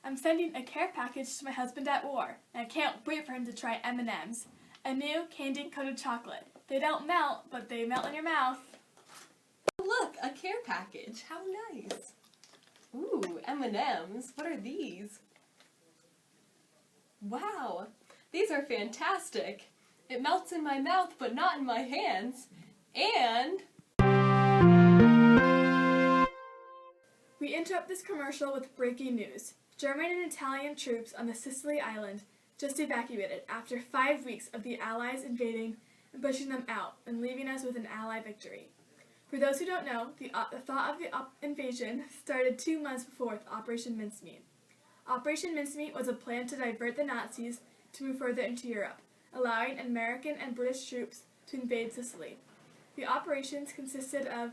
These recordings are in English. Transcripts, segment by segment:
I'm sending a care package to my husband at war, and I can't wait for him to try M&Ms. A new candy-coated chocolate. They don't melt, but they melt in your mouth. Look, a care package. How nice. Ooh, M&Ms. What are these? Wow, these are fantastic. It melts in my mouth, but not in my hands. And we interrupt this commercial with breaking news. German and Italian troops on the Sicily island just evacuated after 5 weeks of the Allies invading and pushing them out and leaving us with an Allied victory. For those who don't know, the thought of the invasion started 2 months before with Operation Mincemeat. Operation Mincemeat was a plan to divert the Nazis to move further into Europe, allowing American and British troops to invade Sicily. The operations consisted of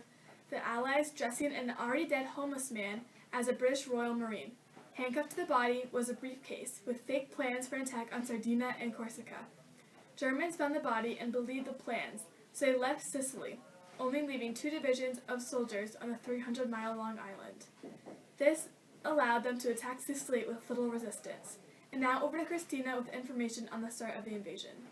the Allies dressing an already dead homeless man as a British Royal Marine. Handcuffed to the body was a briefcase with fake plans for an attack on Sardinia and Corsica. Germans found the body and believed the plans, so they left Sicily, only leaving 2 divisions of soldiers on a 300-mile-long island. This allowed them to attack Sicily with little resistance. And now over to Christina with information on the start of the invasion.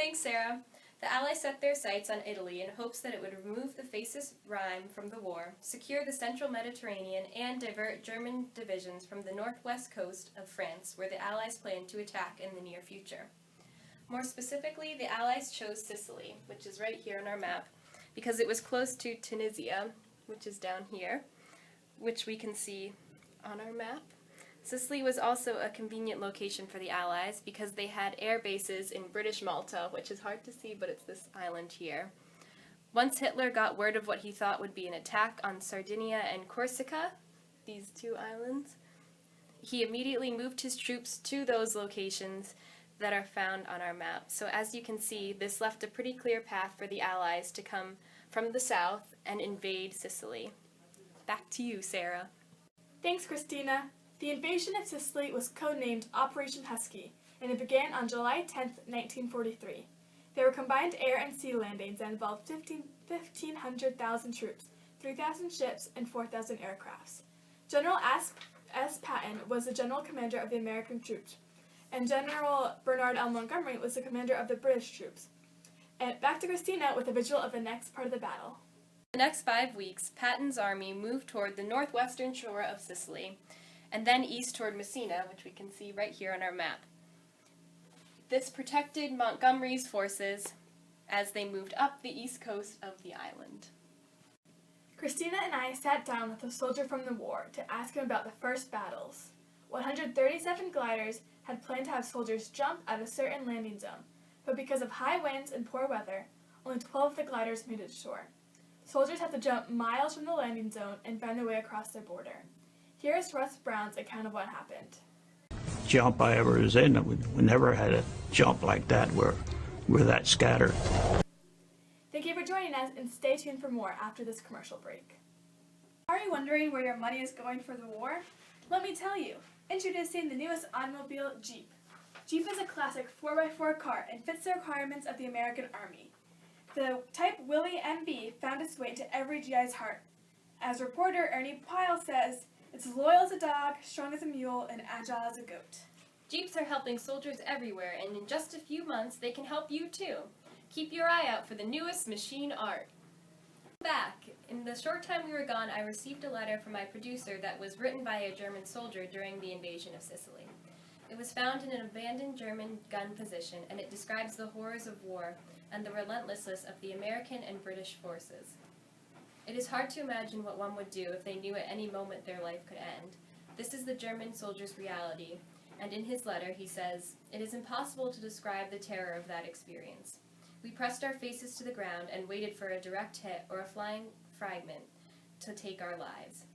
thanks, Sarah. The Allies set their sights on Italy in hopes that it would remove the fascist Rhine from the war, secure the central Mediterranean, and divert German divisions from the northwest coast of France, where the Allies planned to attack in the near future. More specifically, the Allies chose Sicily, which is right here on our map, because it was close to Tunisia, which is down here, which we can see on our map. Sicily was also a convenient location for the Allies because they had air bases in British Malta, which is hard to see, but it's this island here. Once Hitler got word of what he thought would be an attack on Sardinia and Corsica, these 2 islands, he immediately moved his troops to those locations that are found on our map. So as you can see, this left a pretty clear path for the Allies to come from the south and invade Sicily. Back to you, Sarah. Thanks, Christina. The invasion of Sicily was codenamed Operation Husky, and it began on July 10, 1943. There were combined air and sea landings that involved 1,500,000 troops, 3,000 ships, and 4,000 aircrafts. General S. Patton was the general commander of the American troops, and General Bernard L. Montgomery was the commander of the British troops. And back to Christina with a visual of the next part of the battle. The next 5 weeks, Patton's army moved toward the northwestern shore of Sicily, and then east toward Messina, which we can see right here on our map. This protected Montgomery's forces as they moved up the east coast of the island. Christina and I sat down with a soldier from the war to ask him about the first battles. 137 gliders had planned to have soldiers jump at a certain landing zone, but because of high winds and poor weather, only 12 of the gliders made it to shore. Soldiers had to jump miles from the landing zone and find their way across their border. Here is Russ Brown's account of what happened. Jump I ever was in, we never had a jump like that where we're that scattered. Thank you for joining us, and stay tuned for more after this commercial break. Are you wondering where your money is going for the war? Let me tell you. Introducing the newest automobile, Jeep. Jeep is a classic 4x4 car and fits the requirements of the American Army. The type Willie MB found its way into every GI's heart. As reporter Ernie Pyle says, it's loyal as a dog, strong as a mule, and agile as a goat. Jeeps are helping soldiers everywhere, and in just a few months they can help you too. Keep your eye out for the newest machine art. Back. In the short time we were gone, I received a letter from my producer that was written by a German soldier during the invasion of Sicily. It was found in an abandoned German gun position, and it describes the horrors of war and the relentlessness of the American and British forces. It is hard to imagine what one would do if they knew at any moment their life could end. This is the German soldier's reality, and in his letter he says, "It is impossible to describe the terror of that experience. We pressed our faces to the ground and waited for a direct hit or a flying fragment to take our lives.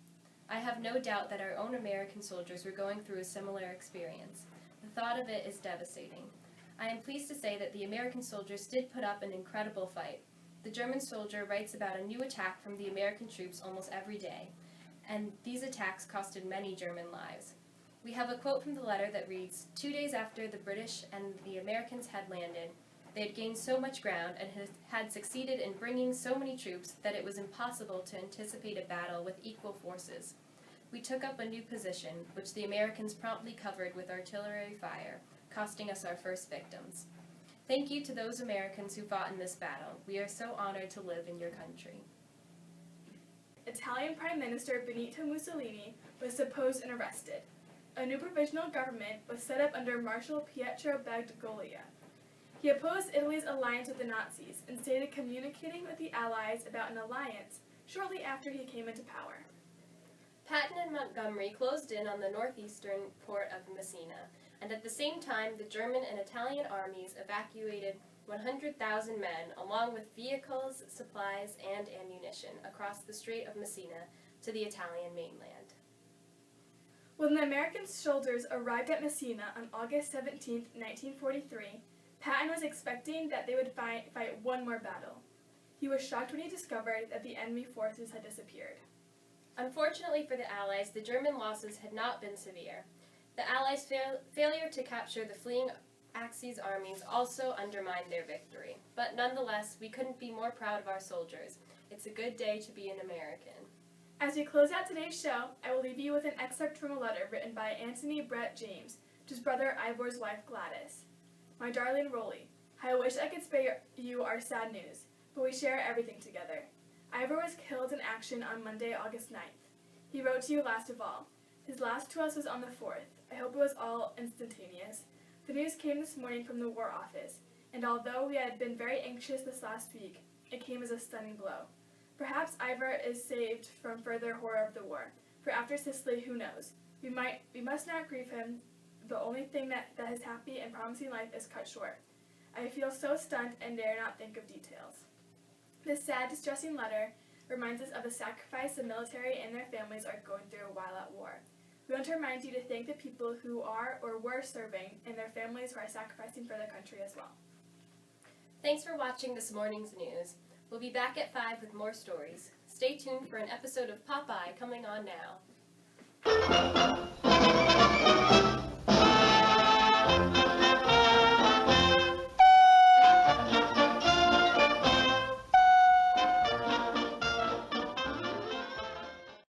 I have no doubt that our own American soldiers were going through a similar experience. The thought of it is devastating. I am pleased to say that the American soldiers did put up an incredible fight. The German soldier writes about a new attack from the American troops almost every day, and these attacks costed many German lives. We have a quote from the letter that reads, 2 days after the British and the Americans had landed, they had gained so much ground and had succeeded in bringing so many troops that it was impossible to anticipate a battle with equal forces. We took up a new position, which the Americans promptly covered with artillery fire, costing us our first victims. Thank you to those Americans who fought in this battle. We are so honored to live in your country. Italian Prime Minister Benito Mussolini was deposed and arrested. A new provisional government was set up under Marshal Pietro Badoglio. He opposed Italy's alliance with the Nazis and stated communicating with the Allies about an alliance shortly after he came into power. Patton and Montgomery closed in on the northeastern port of Messina, and at the same time the German and Italian armies evacuated 100,000 men, along with vehicles, supplies, and ammunition, across the Strait of Messina to the Italian mainland. When the American soldiers arrived at Messina on August 17, 1943, Patton was expecting that they would fight one more battle. He was shocked when he discovered that the enemy forces had disappeared. Unfortunately for the Allies, the German losses had not been severe. The Allies' failure to capture the fleeing Axis armies also undermined their victory. But nonetheless, we couldn't be more proud of our soldiers. It's a good day to be an American. As we close out today's show, I will leave you with an excerpt from a letter written by Anthony Brett James to his brother Ivor's wife Gladys. My darling Rolly, I wish I could spare you our sad news, but we share everything together. Ivor was killed in action on Monday, August 9th. He wrote to you last of all. His last to us was on the 4th. I hope it was all instantaneous. The news came this morning from the War Office, and although we had been very anxious this last week, it came as a stunning blow. Perhaps Ivor is saved from further horror of the war, for after Sicily, who knows? We must not grieve him. The only thing that his happy and promising life is cut short. I feel so stunned and dare not think of details. This sad, distressing letter reminds us of the sacrifice the military and their families are going through while at war. We want to remind you to thank the people who are or were serving and their families who are sacrificing for their country as well. Thanks for watching this morning's news. We'll be back at 5 with more stories. Stay tuned for an episode of Popeye coming on now.